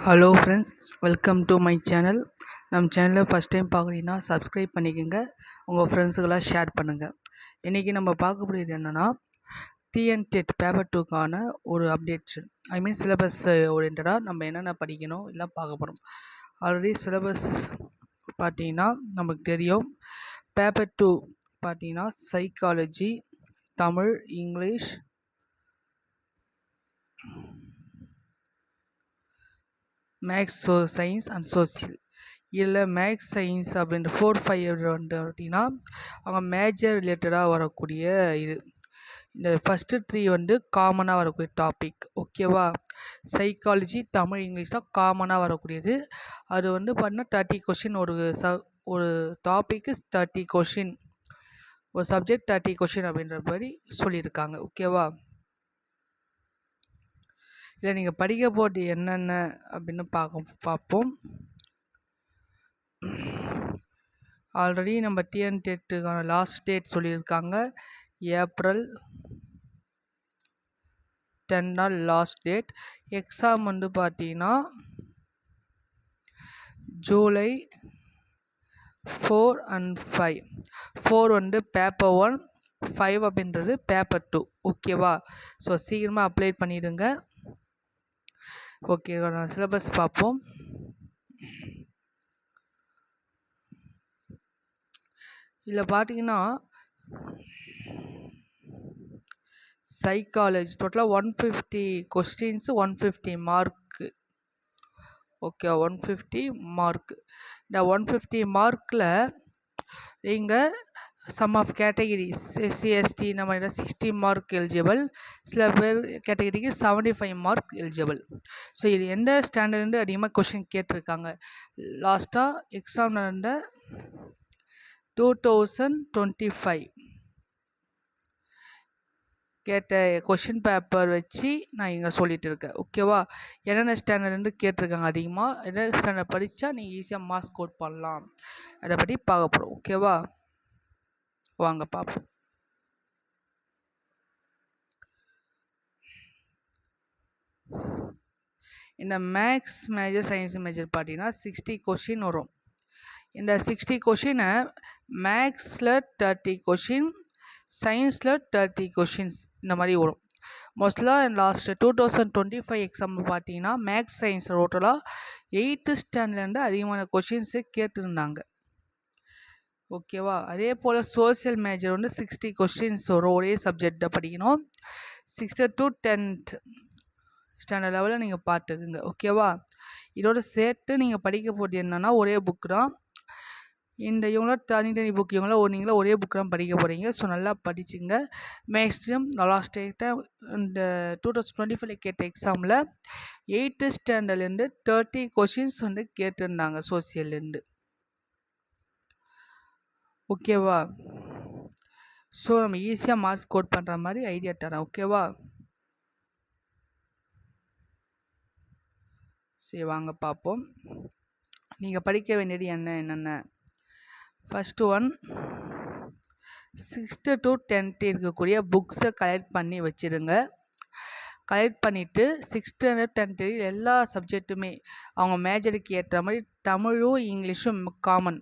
Hello friends, welcome to my channel. நம்ம சேனலை first time பார்க்குறீங்கன்னா சப்ஸ்கிரைப் பண்ணிக்கோங்க, உங்கள் ஃப்ரெண்ட்ஸுக்கெல்லாம் ஷேர் பண்ணுங்கள். இன்றைக்கி நம்ம பார்க்க போகிறது என்னென்னா டிஎன்டெட் பேப்பர் 2க்கான ஒரு அப்டேட்ஸ். சிலபஸ் ஓரியன்டாக நம்ம என்னென்ன படிக்கணும் எல்லாம் பார்க்க போகிறோம். ஆல்ரெடி சிலபஸ் பார்த்தீங்கன்னா நமக்கு தெரியும். பேப்பர் 2 பார்த்தீங்கன்னா psychology, Tamil, English, maths, science and social. இதில் மேக்ஸ், சயின்ஸ் அப்படின்ற 4-5 வந்து அப்படின்னா அவங்க மேஜர் ரிலேட்டடாக வரக்கூடிய இது. இந்த ஃபஸ்ட்டு 3 வந்து காமனாக வரக்கூடிய டாபிக். ஓகேவா? சைக்காலஜி, தமிழ், இங்கிலீஷ் தான் காமனாக வரக்கூடியது. அது வந்து பார்த்தீங்கன்னா 30 கொஷின். ஒரு டாப்பிக்கு 30 கொஷின், ஒரு சப்ஜெக்ட் 30 கொஷின் அப்படின்ற மாதிரி சொல்லியிருக்காங்க. ஓகேவா? இல்லை நீங்கள் படிக்க போகிறது என்னென்ன அப்படின்னு பார்ப்போம். ஆல்ரெடி நம்ம டிஎன்டெட்டுக்கான லாஸ்ட் டேட் சொல்லியிருக்காங்க. ஏப்ரல் 10 தான் லாஸ்ட் டேட். எக்ஸாம் வந்து பார்த்தீங்கன்னா ஜூலை 4 and 5. 4 வந்து பேப்பர் 1, 5 அப்படின்றது பேப்பர் 2. ஓகேவா? ஸோ சீக்கிரமாக அப்ளை பண்ணிடுங்க. ஓகே, நான் சிலபஸ் பார்ப்போம். இதில் பார்த்தீங்கன்னா சைக்காலஜி டோட்டலாக 150 கொஸ்டின்ஸு, 150 மார்க்கு. Okay, 150 mark. இந்த 150 மார்க்கில் நீங்கள் some of categories SC, ST இந்த மாதிரி 60 மார்க் எலிஜிபிள். சில பேர் கேட்டகிரிக்கு 75 மார்க் எலிஜிபிள். ஸோ இது எந்த ஸ்டாண்டர்ட்லேருந்து அதிகமாக கொஷின் கேட்டிருக்காங்க? லாஸ்ட்டாக எக்ஸாம் நடந்த 2025 கேட்ட கொஷின் பேப்பர் வச்சு நான் இங்கே சொல்லிட்டு இருக்கேன். ஓகேவா? என்னென்ன ஸ்டாண்டர்ட்லேருந்து கேட்டிருக்காங்க அதிகமாக, என்னென்ன ஸ்டாண்டர்ட் படித்தா நீங்கள் ஈஸியாக மார்க்ஸ் ஸ்கோர் பண்ணலாம், அதை பற்றி பார்க்க போகிறோம். ஓகேவா? வாங்க பார்ப்போம். இந்த மேக்ஸ் மேஜர், சயின்ஸ் மேஜர் பார்த்தீங்கன்னா 60 கொஷின் வரும். இந்த 60 கொஷினை மேக்ஸில் 30 கொஷின், சயின்ஸில் 30 கொஷின்ஸ் இந்த மாதிரி வரும். மோஸ்ட்லாக லாஸ்ட் 2025 எக்ஸாம் பார்த்தீங்கன்னா மேக்ஸ், சயின்ஸ் டோட்டலாக 8th ஸ்டாண்டர்ட்லேருந்து அதிகமான கொஷின்ஸு கேட்டுருந்தாங்க. ஓகேவா? அதே போல் சோசியல் மேஜர் வந்து 60 கொஷின்ஸ் வரும். ஒரே சப்ஜெக்டை படிக்கணும். 6th to 10th ஸ்டாண்டர்ட் லெவலில் நீங்கள் பார்த்துக்குங்க. ஓகேவா? இதோட சேர்த்து நீங்கள் படிக்க போகிறது என்னென்னா ஒரே புக்கு தான். இந்த இவங்களாம் தனித்தனி புக், இவங்களாம் நீங்களும் ஒரே புக்கு தான் படிக்க போகிறீங்க. ஸோ நல்லா படிச்சுங்க. மேக்ஸிமம் லாஸ்ட் டேட்டை இந்த 2025 கேட்ட எக்ஸாமில் 8th ஸ்டாண்டர்ட்லேருந்து 30 கொஷின்ஸ் வந்து கேட்டிருந்தாங்க சோசியல்லேருந்து. ஓகேவா? ஸோ நம்ம ஈஸியாக மார்க்ஸ் ஸ்கோர் பண்ணுற மாதிரி ஐடியா தரேன். ஓகேவா? சரி, வாங்க பார்ப்போம். நீங்கள் படிக்க வேண்டியது என்னென்ன. First one, 6th to 10th இருக்கக்கூடிய புக்ஸை கலெக்ட் பண்ணி வச்சுருங்க. கலெக்ட் பண்ணிவிட்டு 6th and 10th எல்லா சப்ஜெக்ட்டுமே அவங்க மேஜருக்கு ஏற்ற மாதிரி தமிழும் இங்கிலீஷும் காமன்.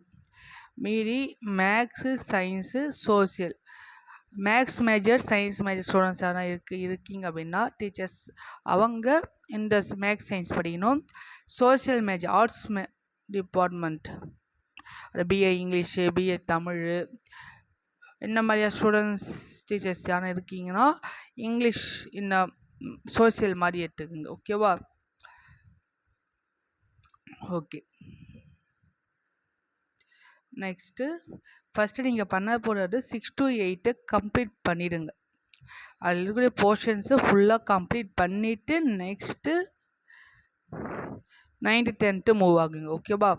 மீதி maths, science, social. Maths major, science major students யாரும் இருக்கீங்க அப்படின்னா டீச்சர்ஸ் அவங்க இந்த மேக்ஸ், சயின்ஸ் படிக்கணும். Social major arts department, BA English, BA Tamil இந்த மாதிரியா ஸ்டூடெண்ட்ஸ் டீச்சர்ஸ் யாரும் இருக்கீங்கன்னா இங்கிலீஷ் இந்த சோசியல் மாதிரி எடுத்துக்குங்க. ஓகேவா? ஓகே, நெக்ஸ்ட்டு ஃபஸ்ட்டு நீங்கள் பண்ண போகிறது 6 to 8 கம்ப்ளீட் பண்ணிடுங்க. அதில் இருக்கிற போர்ஷன்ஸை ஃபுல்லாக கம்ப்ளீட் பண்ணிவிட்டு நெக்ஸ்ட்டு 9th 10th மூவ் ஆகுங்க. ஓகேவா?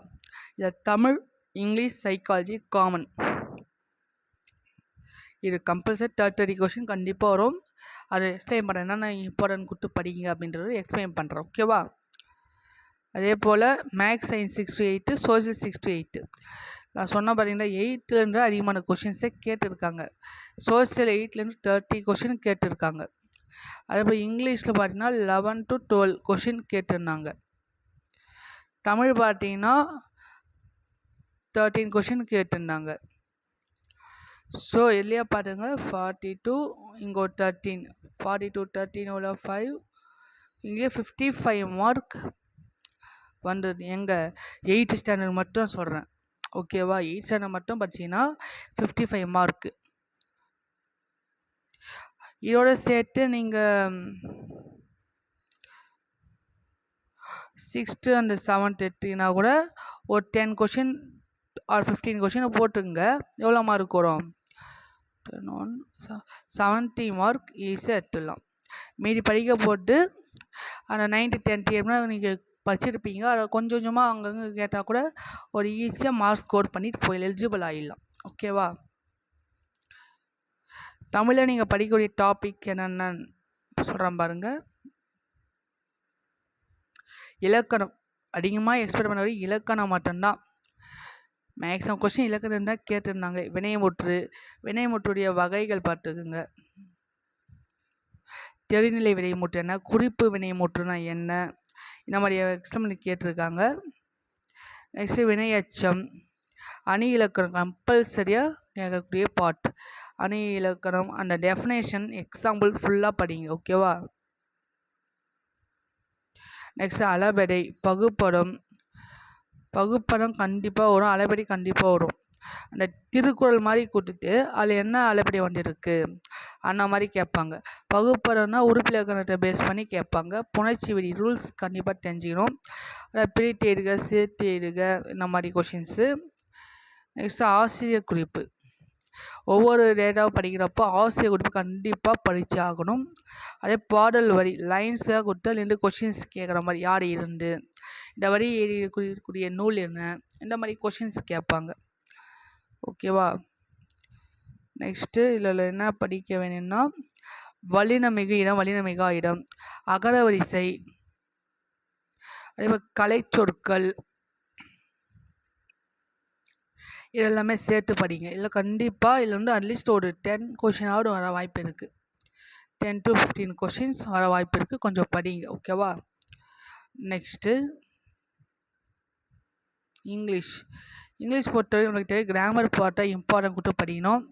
இதில் தமிழ், இங்கிலீஷ், சைக்காலஜி காமன். இது கம்பல்சரி 30 கொஷின் கண்டிப்பாக வரும். அதை எக்ஸ்பிளைன் பண்ணுறேன், என்னென்ன இம்பார்ட்டன்ட் கொடுத்து படிங்க அப்படின்றத எக்ஸ்பிளைன் பண்ணுறேன். ஓகேவா? அதே போல் maths, science 6 to 8, social 6 to 8. நான் சொன்ன பார்த்தீங்கன்னா 8th அதிகமான கொஷின்ஸே கேட்டிருக்காங்க. சோசியல் 8th 30 கொஷின் கேட்டிருக்காங்க. அதேபோல் இங்கிலீஷில் பார்த்தீங்கன்னா 11 to 12 கொஷின் கேட்டிருந்தாங்க. தமிழ் பார்த்தீங்கன்னா 13 கொஷின் கேட்டிருந்தாங்க. ஸோ இல்லையா பாருங்க 42 இங்கே ஒரு 13 42 13 எவ்வளோ 5 இங்கே 55 மார்க் வந்தது. எங்கள் 8th ஸ்டாண்டர்ட் மட்டும் சொல்கிறேன் ஓகேவா. 8th ஸ்டாண்டர்ட் மட்டும் படிச்சிங்கன்னா 55 மார்க்கு. இதோட சேர்த்து நீங்கள் 6th and 7th எடுத்தீங்கன்னா கூட ஒரு 10 கொஷின் ஆர் 15 கொஷினை போட்டுங்க. எவ்வளோ மார்க் வரும்? 70 மார்க் ஈஸியாக எடுத்துடலாம். மீதி படிக்க போட்டு அந்த 9th 10th எப்படின்னா நீங்கள் படிச்சிருப்பீங்க. அதை கொஞ்சம் கொஞ்சமாக அங்கங்கே கேட்டால் கூட ஒரு ஈஸியாக மார்க் ஸ்கோர் பண்ணிட்டு போய் எலிஜிபிள் ஆகிடலாம் ஓகேவா. தமிழில் நீங்கள் படிக்கக்கூடிய டாபிக் என்னென்னு சொல்கிறேன் பாருங்கள். இலக்கணம் அதிகமாக எக்ஸ்பெக்ட் பண்ண வரைக்கும் இலக்கணம் மட்டும்தான். மேக்ஸிமம் கொஸ்டின் இலக்கணம் தான் கேட்டிருந்தாங்க. வினைமுற்று வினைமுற்றுடைய வகைகள் பார்த்துக்குங்க. தெரிநிலை வினைமுற்று என்ன, குறிப்பு வினைமுற்றுனா என்ன, இந்த மாதிரி எக்ஸ்பிளைன் கேட்டிருக்காங்க. நெக்ஸ்ட்டு வினையச்சம், அணி இலக்கணம் கம்பல்சரியாக கேட்கக்கூடிய பார்ட். அணி இலக்கணம் அந்த டெஃபினேஷன் எக்ஸாம்பிள் ஃபுல்லாக படிங்க ஓகேவா. நெக்ஸ்ட் அளபெடை பகுப்படம். பகுப்படம் கண்டிப்பாக வரும், அளபெடை கண்டிப்பாக வரும். அந்த திருக்குறள் மாதிரி கொடுத்துட்டு அதில் என்ன அளபெடை வந்துருக்கு அந்த மாதிரி கேட்பாங்க. பகுப்படம்னா உறுப்பிலக்கணத்தை பேஸ் பண்ணி கேட்பாங்க. புணர்ச்சி விதி ரூல்ஸ் கண்டிப்பாக தெரிஞ்சுக்கணும். பிரித்து எழுதுக, சேர்த்து எழுதுக, இந்த மாதிரி கொஷின்ஸு. நெக்ஸ்ட்டு ஆசிரியர் குறிப்பு. ஒவ்வொரு டேட்டாவும் படிக்கிறப்போ ஆசிரியர் குறிப்பு கண்டிப்பாக படித்து ஆகணும். அதே பாடல் வரி லைன்ஸாக கொடுத்தா 2 கொஷின்ஸ் கேட்குற மாதிரி யார் இருந்து, இந்த வரி எழுதக்கூடிய நூல் என்ன, இந்த மாதிரி கொஷின்ஸ் கேட்பாங்க ஓகேவா. நெக்ஸ்ட்டு இதில் என்ன படிக்க வேணும்னா வல்லினமிகு இடம், வல்லினமிகா இடம், அகரவரிசை, அதே மாதிரி கலைச்சொற்கள், இதெல்லாமே சேர்த்து படிங்க. இதில் கண்டிப்பாக இதில் வந்து அட்லீஸ்ட் ஒரு 10 கொஷினாவது வர வாய்ப்பு இருக்குது. 10 to 15 கொஷின்ஸ் வர வாய்ப்பு இருக்குது. கொஞ்சம் படிங்க ஓகேவா. Next English. இங்கிலீஷ் பொறுத்தவரை உங்களுக்கு தெரியும் கிராமர் பார்ட்டை இம்பார்ட்டன்ட் கொடுத்து படிக்கணும்.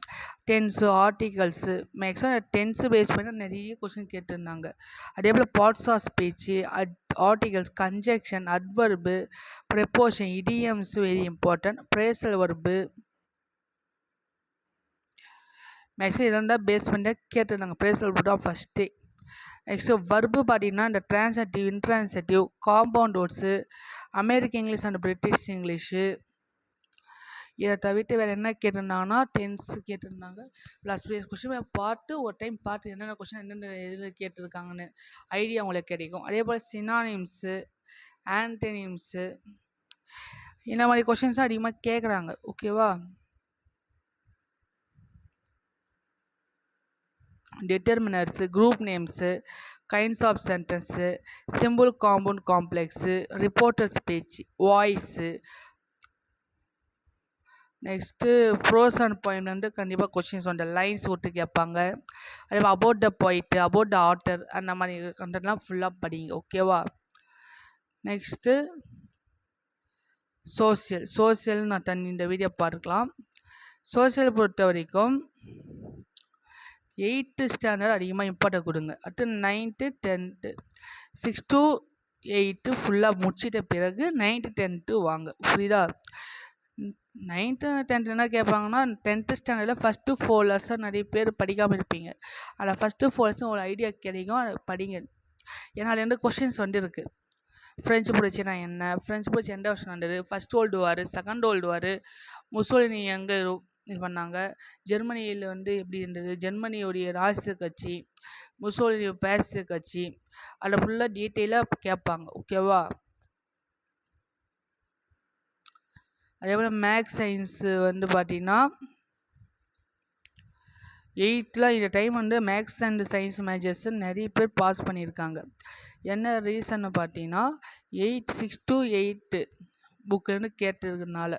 Tense articles maximum tense base பண்ணி நிறைய கொஸ்டின் கேட்டிருந்தாங்க. அதே போல் parts of speech, articles, conjunction, adverb, preposition, idioms very important, phrasal verb maximum இதெல்லாம் தான் பேஸ் பண்ணி கேட்டிருந்தாங்க. பிரேசல் வர்பு தான் ஃபஸ்ட்டு. நெக்ஸ்ட்டு வர்பு பார்த்தீங்கன்னா இந்த transitive, intransitive, compound words, American English and British English. இதை தவிர்த்து வேறு என்ன கேட்டிருந்தாங்கன்னா டென்ஸ் கேட்டிருந்தாங்க. ப்ளஸ் ப்ளஸ் கொஸ்டின் பார்த்து ஒரு டைம் பார்த்து என்னென்ன கொஸ்டின் எந்தெந்த இதில் கேட்டிருக்காங்கன்னு ஐடியா உங்களுக்கு கிடைக்கும். அதே போல் சினானிம்ஸு, ஆன்டனிம்ஸு, இந்த மாதிரி கொஸ்டின்ஸ் அதிகமாக கேட்குறாங்க ஓகேவா. Determiners, group names, kinds of sentence, simple compound complex, reporter speech, voice. Next prose and போயம்லேருந்து கண்டிப்பாக கொஸ்டின்ஸ் வந்து லைன்ஸ் விட்டு கேட்பாங்க. அதே மாதிரி அபவுட் த போயிட்டு, அபவுட் த ஆட்டர், அந்த மாதிரி கண்டென்ட்லாம் ஃபுல்லாக படிங்க ஓகேவா. நெக்ஸ்ட்டு சோசியல் நான் இந்த வீடியோ பார்க்கலாம். சோசியல் பொறுத்த வரைக்கும் 8th ஸ்டாண்டர்ட் அதிகமாக இம்பார்ட்டன்ட் கொடுங்க. அடுத்து 9th 10th 6 to 8 ஃபுல்லாக முடிச்சிட்ட பிறகு 9th 10th வாங்க புரியுதா. 9th 10th என்ன கேட்பாங்கன்னா 10th ஸ்டாண்டர்டில் ஃபஸ்ட்டு 4 லெசன் நிறைய பேர் படிக்காமல் இருப்பீங்க. அதில் ஃபஸ்ட்டு 4 லெசன் ஒரு ஐடியா கிடைக்கும், அதை படிங்க. ஏன்னா அது 2 கொஸ்டின்ஸ் வந்துருக்கு. ஃப்ரெஞ்சு புரட்சினா என்ன, ஃப்ரெஞ்சு புரட்சி எந்த வருஷம் நடந்தது, first world war, second world war, Mussolini எங்கே இது பண்ணாங்க, ஜெர்மனியில் வந்து எப்படி இருந்தது, ஜெர்மனியோடைய ராசிய கட்சி, முசோலினி பேசிய கட்சி, அதில் ஃபுல்லாக டீட்டெயிலாக கேட்பாங்க ஓகேவா. அதே போல் மேக்ஸ் சயின்ஸு வந்து பார்த்தீங்கன்னா 8th இந்த டைம் வந்து மேக்ஸ் அண்ட் சயின்ஸ் மேஜர்ஸ் நிறைய பேர் பாஸ் பண்ணியிருக்காங்க. என்ன ரீசன்னு பார்த்தீங்கன்னா 6 to 8 புக்கிலேருந்து கேட்டிருக்கிறதுனால.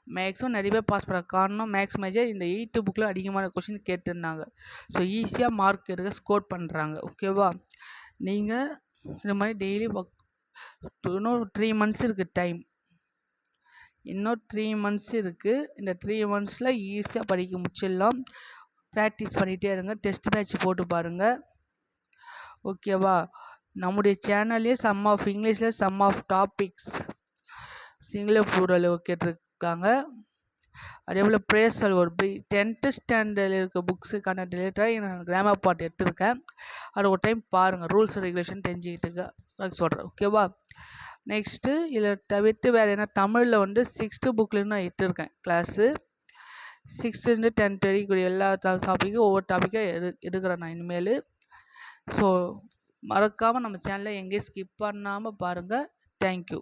மேக்ஸிமம் நிறைய பேர் பாஸ் பண்ண காரணம் மேக்ஸ் மேஜர் இந்த 8 புக்கில் அதிகமான கொஷின் கேட்டிருந்தாங்க. ஸோ ஈஸியாக மார்க் எடுக்க ஸ்கோர் பண்ணுறாங்க. ஓகேவா? நீங்கள் இந்த மாதிரி டெய்லி இன்னும் 3 மந்த்ஸ் இருக்குது டைம். இன்னும் 3 மந்த்ஸ் இருக்குது. இந்த 3 மந்த்ஸில் ஈஸியாக படிக்க முடிச்சிடலாம். ப்ராக்டிஸ் பண்ணிகிட்டே இருங்க. டெஸ்ட் பேட்ச் போட்டு பாருங்கள். ஓகேவா? நம்முடைய சேனல்லே சம் ஆஃப் இங்கிலீஷில் some of topics single plural கேட்டிருக்காங்க. அதே போல் பிரேசல் ஒரு 10th ஸ்டாண்டர்டில் இருக்க புக்ஸுக்கான ரிலேட்டடாக நான் கிராமர் பார்ட் எடுத்திருக்கேன். அதை ஒரு டைம் பாருங்கள். ரூல்ஸ் ரெகுலேஷன் தெரிஞ்சுக்கிட்டு சொல்கிறேன். ஓகேவா? நெக்ஸ்ட்டு இதில் தவிர்த்து வேறு என்ன தமிழில் வந்து 6th புக்லேருந்து நான் எடுத்திருக்கேன் கிளாஸு. 6th 10th வரைக்கும் எல்லா டாப்பிக்கும் ஒவ்வொரு டாப்பிக்காக எடுக்கிறேன் நான் இனிமேல். ஸோ மறக்காமல் நம்ம சேனலை எங்கேயும் ஸ்கிப் பண்ணாமல் பாருங்கள். தேங்க்யூ.